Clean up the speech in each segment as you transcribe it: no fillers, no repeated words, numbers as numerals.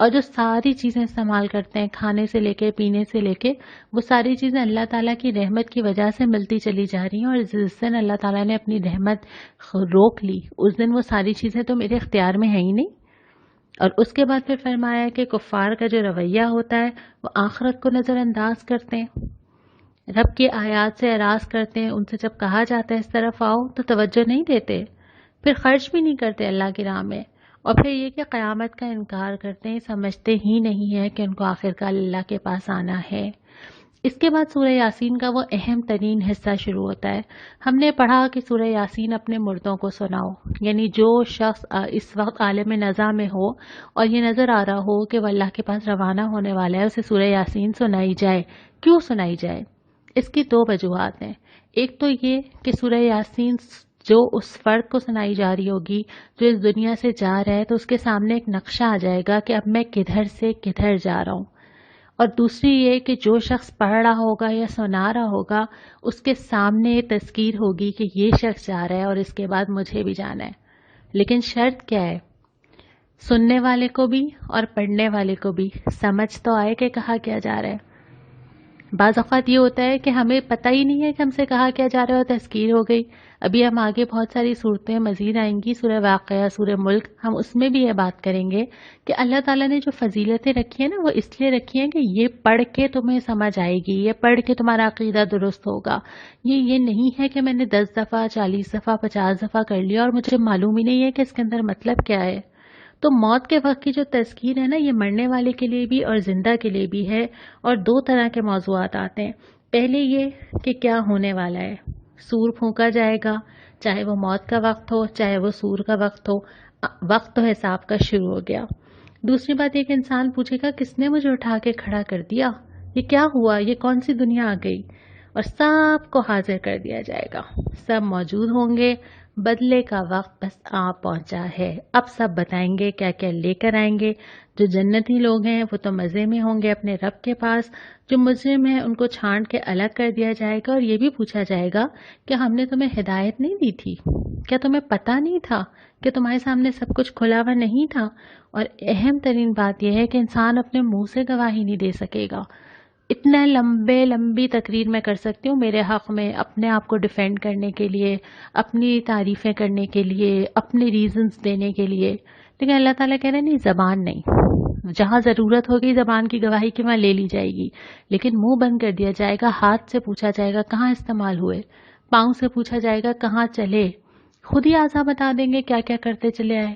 اور جو ساری چیزیں استعمال کرتے ہیں کھانے سے لے کے پینے سے لے کے، وہ ساری چیزیں اللہ تعالیٰ کی رحمت کی وجہ سے ملتی چلی جا رہی ہیں، اور جس دن اللہ تعالیٰ نے اپنی رحمت روک لی اس دن وہ ساری چیزیں تو میرے اختیار میں ہیں ہی نہیں۔ اور اس کے بعد پھر فرمایا کہ کفار کا جو رویہ ہوتا ہے وہ آخرت کو نظر انداز کرتے ہیں، رب کی آیات سے اعراض کرتے ہیں، ان سے جب کہا جاتا ہے اس طرف آؤ تو توجہ نہیں دیتے، پھر خرچ بھی نہیں کرتے اللہ کی راہ میں، اور پھر یہ کہ قیامت کا انکار کرتے ہیں، سمجھتے ہی نہیں ہے کہ ان کو آخرکار اللہ کے پاس آنا ہے۔ اس کے بعد سورہ یاسین کا وہ اہم ترین حصہ شروع ہوتا ہے۔ ہم نے پڑھا کہ سورہ یاسین اپنے مردوں کو سناؤ، یعنی جو شخص اس وقت عالم نزا میں ہو اور یہ نظر آ رہا ہو کہ وہ اللہ کے پاس روانہ ہونے والا ہے، اسے سورہ یاسین سنائی جائے۔ کیوں سنائی جائے؟ اس کی دو وجوہات ہیں۔ ایک تو یہ کہ سورہ یاسین جو اس فرد کو سنائی جا رہی ہوگی جو اس دنیا سے جا رہا ہے، تو اس کے سامنے ایک نقشہ آ جائے گا کہ اب میں کدھر سے کدھر جا رہا ہوں۔ اور دوسری یہ کہ جو شخص پڑھ رہا ہوگا یا سنا رہا ہوگا اس کے سامنے تذکیر ہوگی کہ یہ شخص جا رہا ہے اور اس کے بعد مجھے بھی جانا ہے۔ لیکن شرط کیا ہے؟ سننے والے کو بھی اور پڑھنے والے کو بھی سمجھ تو آئے کہ کہا کیا جا رہا ہے۔ بعض اوقات یہ ہوتا ہے کہ ہمیں پتہ ہی نہیں ہے کہ ہم سے کہا کیا جا رہا ہے اور تذکیر ہو گئی۔ ابھی ہم آگے بہت ساری صورتیں مزید آئیں گی، سورہ واقعہ، سورہ ملک، ہم اس میں بھی یہ بات کریں گے کہ اللہ تعالیٰ نے جو فضیلتیں رکھی ہیں نا وہ اس لیے رکھی ہیں کہ یہ پڑھ کے تمہیں سمجھ آئے گی، یہ پڑھ کے تمہارا عقیدہ درست ہوگا۔ یہ نہیں ہے کہ میں نے 10 دفعہ 40 دفعہ 50 دفعہ کر لیا اور مجھے معلوم ہی نہیں ہے کہ اس کے اندر مطلب کیا ہے۔ تو موت کے وقت کی جو تذکیر ہے نا، یہ مرنے والے کے لیے بھی اور زندہ کے لیے بھی ہے، اور دو طرح کے موضوعات آتے ہیں۔ پہلے یہ کہ کیا ہونے والا ہے، سور پھونکا جائے گا، چاہے وہ موت کا وقت ہو چاہے وہ سور کا وقت ہو، وقت تو حساب کا شروع ہو گیا۔ دوسری بات یہ کہ انسان پوچھے گا کس نے مجھے اٹھا کے کھڑا کر دیا، یہ کیا ہوا، یہ کون سی دنیا آ گئی، اور سب کو حاضر کر دیا جائے گا، سب موجود ہوں گے، بدلے کا وقت بس آ پہنچا ہے۔ اب سب بتائیں گے کیا کیا لے کر آئیں گے۔ جو جنتی لوگ ہیں وہ تو مزے میں ہوں گے اپنے رب کے پاس، جو مجرم ہیں ان کو چھانٹ کے الگ کر دیا جائے گا، اور یہ بھی پوچھا جائے گا کہ ہم نے تمہیں ہدایت نہیں دی تھی، کیا تمہیں پتہ نہیں تھا کہ تمہارے سامنے سب کچھ کھلا ہوا نہیں تھا۔ اور اہم ترین بات یہ ہے کہ انسان اپنے منہ سے گواہی نہیں دے سکے گا۔ اتنا لمبی تقریر میں کر سکتی ہوں میرے حق میں، اپنے آپ کو ڈیفینڈ کرنے کے لیے، اپنی تعریفیں کرنے کے لیے، اپنے ریزنز دینے کے لیے، لیکن اللہ تعالیٰ کہہ رہے ہیں نہیں، زبان نہیں، جہاں ضرورت ہوگی زبان کی گواہی کی وہاں لے لی جائے گی، لیکن منہ بند کر دیا جائے گا، ہاتھ سے پوچھا جائے گا کہاں استعمال ہوئے، پاؤں سے پوچھا جائے گا کہاں چلے، خود ہی اعضاء بتا دیں گے کیا کیا کرتے چلے آئے۔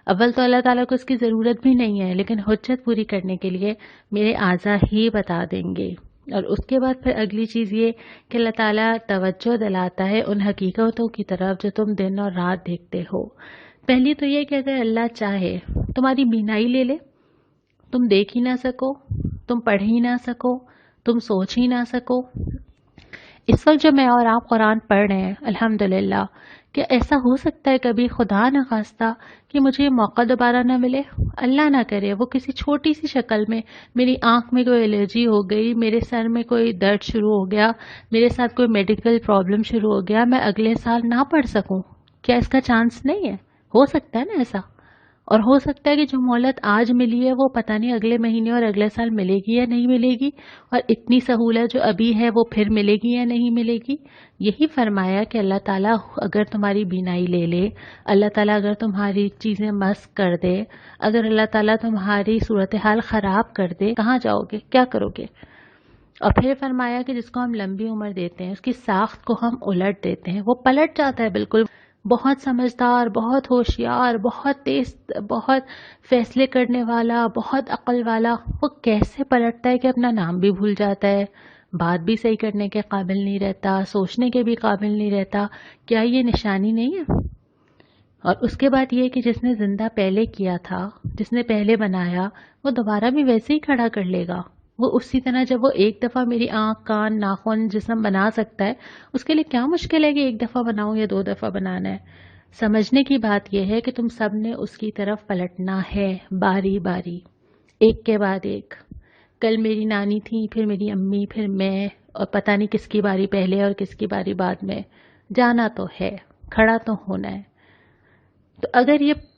اول تو اللہ تعالیٰ کو اس کی ضرورت بھی نہیں ہے، لیکن حجت پوری کرنے کے لیے میرے اعضاء ہی بتا دیں گے۔ اور اس کے بعد پھر اگلی چیز یہ کہ اللہ تعالیٰ توجہ دلاتا ہے ان حقیقتوں کی طرف جو تم دن اور رات دیکھتے ہو۔ پہلی تو یہ کہ اگر اللہ چاہے تمہاری بینائی لے لے، تم دیکھ ہی نہ سکو، تم پڑھ ہی نہ سکو، تم سوچ ہی نہ سکو۔ اس وقت جو میں اور آپ قرآن پڑھ رہے ہیں الحمدللہ، کہ ایسا ہو سکتا ہے کبھی خدا نہ خواستہ کہ مجھے یہ موقع دوبارہ نہ ملے، اللہ نہ کرے وہ کسی چھوٹی سی شکل میں میری آنکھ میں کوئی الرجی ہو گئی، میرے سر میں کوئی درد شروع ہو گیا، میرے ساتھ کوئی میڈیکل پرابلم شروع ہو گیا، میں اگلے سال نہ پڑھ سکوں۔ کیا اس کا چانس نہیں ہے؟ ہو سکتا ہے نا ایسا، اور ہو سکتا ہے کہ جو مہلت آج ملی ہے وہ پتہ نہیں اگلے مہینے اور اگلے سال ملے گی یا نہیں ملے گی، اور اتنی سہولت جو ابھی ہے وہ پھر ملے گی یا نہیں ملے گی۔ یہی فرمایا کہ اللہ تعالیٰ اگر تمہاری بینائی لے لے، اللہ تعالیٰ اگر تمہاری چیزیں مسخ کر دے، اگر اللہ تعالیٰ تمہاری صورتحال خراب کر دے، کہاں جاؤ گے، کیا کرو گے؟ اور پھر فرمایا کہ جس کو ہم لمبی عمر دیتے ہیں اس کی ساخت کو ہم الٹ دیتے ہیں، وہ پلٹ جاتا ہے بالکل۔ بہت سمجھدار، بہت ہوشیار، بہت تیز، بہت فیصلے کرنے والا، بہت عقل والا، وہ کیسے پلٹتا ہے کہ اپنا نام بھی بھول جاتا ہے، بات بھی صحیح کرنے کے قابل نہیں رہتا، سوچنے کے بھی قابل نہیں رہتا۔ کیا یہ نشانی نہیں ہے؟ اور اس کے بعد یہ کہ جس نے زندہ پہلے کیا تھا، جس نے پہلے بنایا، وہ دوبارہ بھی ویسے ہی کھڑا کر لے گا۔ وہ اسی طرح جب وہ ایک دفعہ میری آنکھ، کان، ناخن، جسم بنا سکتا ہے، اس کے لیے کیا مشکل ہے کہ ایک دفعہ بناؤں یا 2 دفعہ بنانا ہے۔ سمجھنے کی بات یہ ہے کہ تم سب نے اس کی طرف پلٹنا ہے، باری باری، ایک کے بعد ایک۔ کل میری نانی تھی، پھر میری امی، پھر میں، اور پتہ نہیں کس کی باری پہلے اور کس کی باری بعد میں۔ جانا تو ہے، کھڑا تو ہونا ہے۔ تو اگر یہ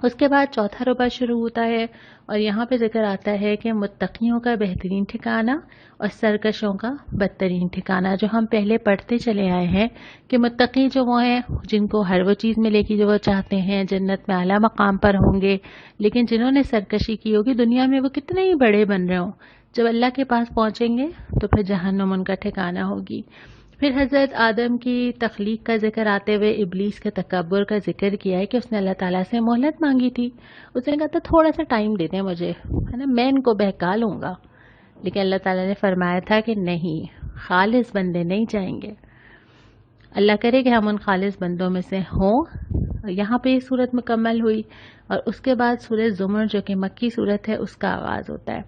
اس کے بعد چوتھا ربع شروع ہوتا ہے اور یہاں پہ ذکر آتا ہے کہ متقیوں کا بہترین ٹھکانہ اور سرکشوں کا بدترین ٹھکانہ، جو ہم پہلے پڑھتے چلے آئے ہیں کہ متقی جو وہ ہیں جن کو ہر وہ چیز ملے گی جو وہ چاہتے ہیں، جنت میں اعلیٰ مقام پر ہوں گے، لیکن جنہوں نے سرکشی کی ہوگی دنیا میں وہ کتنے ہی بڑے بن رہے ہوں، جب اللہ کے پاس پہنچیں گے تو پھر جہنم ان کا ٹھکانہ ہوگی۔ پھر حضرت آدم کی تخلیق کا ذکر آتے ہوئے ابلیس کے تکبر کا ذکر کیا ہے کہ اس نے اللہ تعالیٰ سے مہلت مانگی تھی، اس نے کہا تھا تھوڑا سا ٹائم دے دیں مجھے، ہے نا، میں ان کو بہکا لوں گا، لیکن اللہ تعالیٰ نے فرمایا تھا کہ نہیں، خالص بندے نہیں جائیں گے۔ اللہ کرے کہ ہم ان خالص بندوں میں سے ہوں۔ یہاں پہ یہ صورت مکمل ہوئی اور اس کے بعد سورہ زمر جو کہ مکی صورت ہے اس کا آغاز ہوتا ہے۔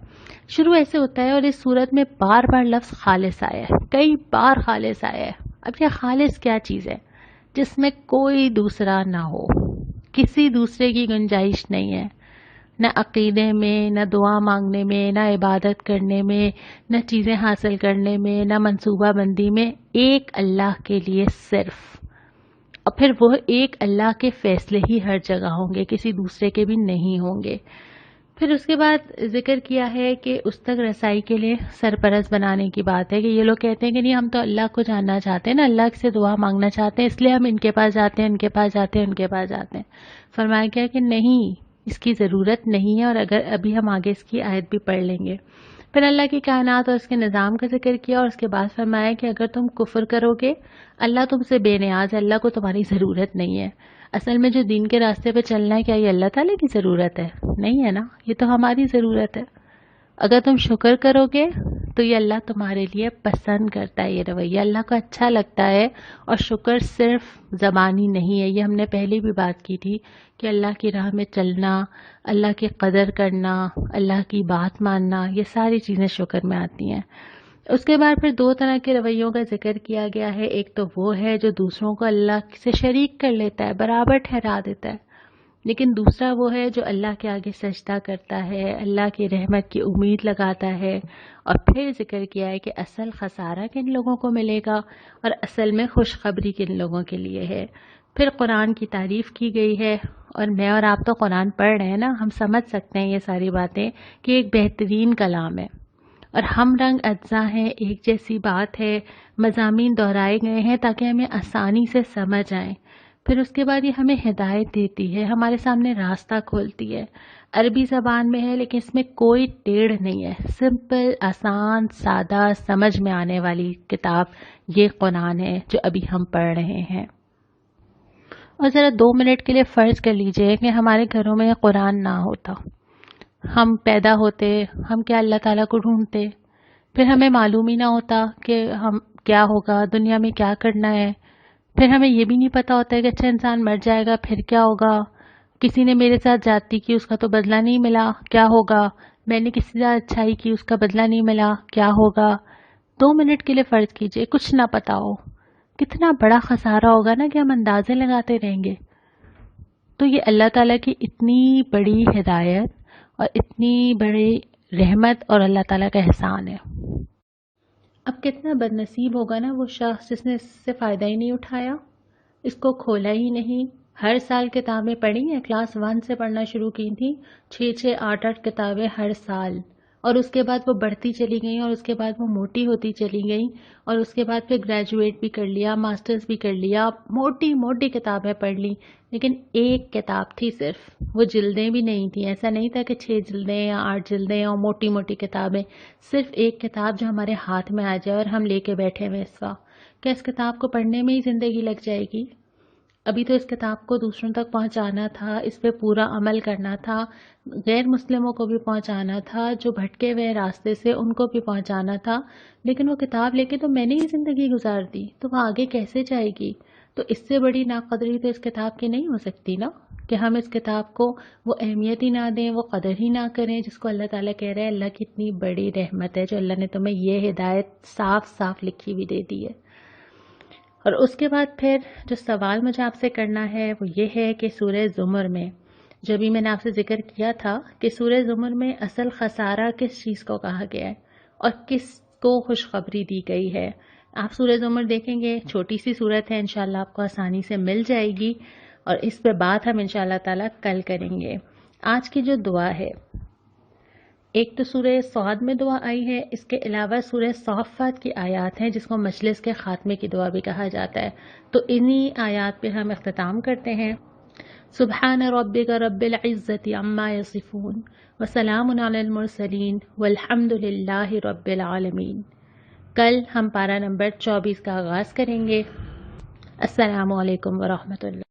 شروع ایسے ہوتا ہے اور اس صورت میں بار بار لفظ خالص آیا ہے، کئی بار خالص آیا ہے۔ اب یہ خالص کیا چیز ہے؟ جس میں کوئی دوسرا نہ ہو، کسی دوسرے کی گنجائش نہیں ہے، نہ عقیدے میں، نہ دعا مانگنے میں، نہ عبادت کرنے میں، نہ چیزیں حاصل کرنے میں، نہ منصوبہ بندی میں، ایک اللہ کے لیے صرف، اور پھر وہ ایک اللہ کے فیصلے ہی ہر جگہ ہوں گے، کسی دوسرے کے بھی نہیں ہوں گے۔ پھر اس کے بعد ذکر کیا ہے کہ اس تک رسائی کے لیے سرپرست بنانے کی بات ہے کہ یہ لوگ کہتے ہیں کہ نہیں ہم تو اللہ کو جاننا چاہتے ہیں نا، اللہ سے دعا مانگنا چاہتے ہیں، اس لیے ہم ان کے پاس جاتے ہیں، ان کے پاس جاتے ہیں، ان کے پاس جاتے ہیں۔ فرمایا گیا کہ نہیں، اس کی ضرورت نہیں ہے، اور اگر ابھی ہم آگے اس کی آیت بھی پڑھ لیں گے۔ پھر اللہ کی کائنات اور اس کے نظام کا ذکر کیا اور اس کے بعد فرمایا کہ اگر تم کفر کرو گے، اللہ تم سے بے نیاز ہے، اللہ کو تمہاری ضرورت نہیں ہے۔ اصل میں جو دین کے راستے پہ چلنا ہے، کیا یہ اللہ تعالیٰ کی ضرورت ہے؟ نہیں ہے نا، یہ تو ہماری ضرورت ہے۔ اگر تم شکر کرو گے تو یہ اللہ تمہارے لیے پسند کرتا ہے، یہ رویہ اللہ کو اچھا لگتا ہے، اور شکر صرف زبانی نہیں ہے، یہ ہم نے پہلے بھی بات کی تھی کہ اللہ کی راہ میں چلنا، اللہ کی قدر کرنا، اللہ کی بات ماننا، یہ ساری چیزیں شکر میں آتی ہیں۔ اس کے بعد پھر دو طرح کے رویوں کا ذکر کیا گیا ہے، ایک تو وہ ہے جو دوسروں کو اللہ سے شریک کر لیتا ہے، برابر ٹھہرا دیتا ہے، لیکن دوسرا وہ ہے جو اللہ کے آگے سجدہ کرتا ہے، اللہ کی رحمت کی امید لگاتا ہے، اور پھر ذکر کیا ہے کہ اصل خسارہ کن لوگوں کو ملے گا اور اصل میں خوشخبری کن لوگوں کے لیے ہے۔ پھر قرآن کی تعریف کی گئی ہے، اور میں اور آپ تو قرآن پڑھ رہے ہیں نا، ہم سمجھ سکتے ہیں یہ ساری باتیں کہ ایک بہترین کلام ہے اور ہم رنگ اجزا ہیں، ایک جیسی بات ہے، مضامین دہرائے گئے ہیں تاکہ ہمیں آسانی سے سمجھ آئیں۔ پھر اس کے بعد یہ ہمیں ہدایت دیتی ہے، ہمارے سامنے راستہ کھولتی ہے۔ عربی زبان میں ہے لیکن اس میں کوئی ٹیڑھ نہیں ہے، سمپل، آسان، سادہ، سمجھ میں آنے والی کتاب یہ قرآن ہے جو ابھی ہم پڑھ رہے ہیں۔ اور ذرا 2 منٹ کے لیے فرض کر لیجئے کہ ہمارے گھروں میں یہ قرآن نہ ہوتا، ہم پیدا ہوتے، ہم کیا اللہ تعالیٰ کو ڈھونڈتے، پھر ہمیں معلوم ہی نہ ہوتا کہ ہم کیا ہوگا، دنیا میں کیا کرنا ہے، پھر ہمیں یہ بھی نہیں پتا ہوتا ہے کہ اچھا انسان مر جائے گا پھر کیا ہوگا، کسی نے میرے ساتھ زیادتی کی اس کا تو بدلہ نہیں ملا، کیا ہوگا، میں نے کسی ساتھ اچھائی کی اس کا بدلہ نہیں ملا، کیا ہوگا۔ 2 منٹ کے لیے فرض کیجئے کچھ نہ پتا ہو، کتنا بڑا خسارہ ہوگا نا کہ ہم اندازے لگاتے رہیں گے۔ تو یہ اللہ تعالیٰ کی اتنی بڑی ہدایت اور اتنی بڑی رحمت اور اللہ تعالیٰ کا احسان ہے۔ اب کتنا بد نصیب ہوگا نا وہ شخص جس نے اس سے فائدہ ہی نہیں اٹھایا، اس کو کھولا ہی نہیں۔ ہر سال کتابیں پڑھی ہیں، کلاس 1 سے پڑھنا شروع کی تھیں، 6 8 کتابیں ہر سال، اور اس کے بعد وہ بڑھتی چلی گئیں اور اس کے بعد وہ موٹی ہوتی چلی گئیں، اور اس کے بعد پھر گریجویٹ بھی کر لیا، ماسٹرز بھی کر لیا، موٹی موٹی کتابیں پڑھ لی، لیکن ایک کتاب تھی صرف، وہ جلدیں بھی نہیں تھیں، ایسا نہیں تھا کہ 6 جلدیں یا 8 جلدیں اور موٹی موٹی کتابیں، صرف ایک کتاب جو ہمارے ہاتھ میں آ جائے اور ہم لے کے بیٹھے ہوئے اس وقت، کیا اس کتاب کو پڑھنے میں ہی زندگی لگ جائے گی؟ ابھی تو اس کتاب کو دوسروں تک پہنچانا تھا، اس پہ پورا عمل کرنا تھا، غیر مسلموں کو بھی پہنچانا تھا، جو بھٹکے ہوئے راستے سے ان کو بھی پہنچانا تھا، لیکن وہ کتاب لے کے تو میں نے ہی زندگی گزار دی، تو وہ آگے کیسے جائے گی؟ تو اس سے بڑی ناقدری تو اس کتاب کی نہیں ہو سکتی نا، کہ ہم اس کتاب کو وہ اہمیت ہی نہ دیں، وہ قدر ہی نہ کریں جس کو اللہ تعالیٰ کہہ رہے ہیں اللہ کی اتنی بڑی رحمت ہے جو اللہ نے تمہیں یہ ہدایت صاف صاف لکھی ہوئی دے دی ہے۔ اور اس کے بعد پھر جو سوال مجھے آپ سے کرنا ہے وہ یہ ہے کہ سورہ زمر میں جو بھی میں نے آپ سے ذکر کیا تھا کہ سورہ زمر میں اصل خسارہ کس چیز کو کہا گیا ہے اور کس کو خوشخبری دی گئی ہے۔ آپ سورہ زمر دیکھیں گے، چھوٹی سی سورت ہے، انشاءاللہ آپ کو آسانی سے مل جائے گی، اور اس پہ بات ہم انشاءاللہ تعالیٰ کل کریں گے۔ آج کی جو دعا ہے، ایک تو سورہ صاد میں دعا آئی ہے، اس کے علاوہ سورہ صافات کی آیات ہیں جس کو مجلس کے خاتمے کی دعا بھی کہا جاتا ہے، تو انہی آیات پہ ہم اختتام کرتے ہیں۔ سبحان ربک رب العزت عما یصفون وسلام علی المرسلین والحمد للہ رب العالمین۔ کل ہم پارہ نمبر 24 کا آغاز کریں گے۔ السلام علیکم ورحمۃ اللہ۔